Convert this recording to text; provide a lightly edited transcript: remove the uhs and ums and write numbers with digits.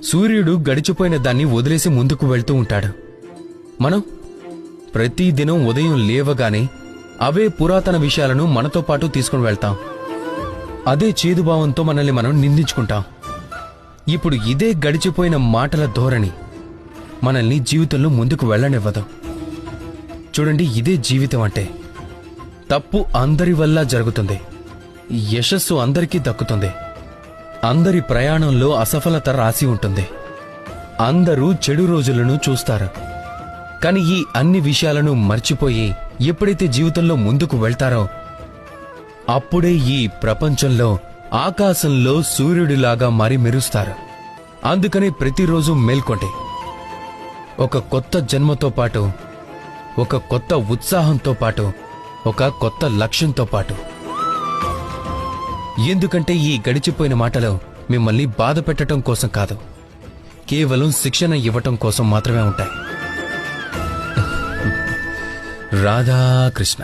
సూర్యుడు గడిచిపోయిన దాన్ని వదిలేసి ముందుకు వెళ్తూ ఉంటాడు. మనం ప్రతిదినం ఉదయం లేవగానే అవే పురాతన విషయాలను మనతో పాటు తీసుకుని వెళ్తాం. అదే చేదుభావంతో మనల్ని మనం నిందించుకుంటాం. ఇప్పుడు ఇదే గడిచిపోయిన మాటల ధోరణి మనల్ని జీవితంలో ముందుకు వెళ్ళనివ్వదు. చూడండి, ఇదే జీవితం అంటే. తప్పు అందరి వల్ల జరుగుతుంది, యశస్సు అందరికీ దక్కుతుంది, అందరి ప్రయాణంలో అసఫలత రాసి ఉంటుంది, అందరూ చెడు రోజులను చూస్తారు. కాని ఈ అన్ని విషయాలను మర్చిపోయి ఎప్పుడైతే జీవితంలో ముందుకు వెళ్తారో అప్పుడే ఈ ప్రపంచంలో ఆకాశంలో సూర్యుడిలాగా మరి మెరుస్తారు. అందుకని ప్రతిరోజు మేల్కొండి, ఒక కొత్త జన్మతో పాటు, ఒక కొత్త ఉత్సాహంతో పాటు, ఒక కొత్త లక్ష్యంతో పాటు. ఎందుకంటే ఈ గడిచిపోయిన మాటలు మిమ్మల్ని బాధ పెట్టడం కోసం కాదు, కేవలం శిక్షణ ఇవ్వటం కోసం మాత్రమే ఉంటాయి. రాధాకృష్ణ.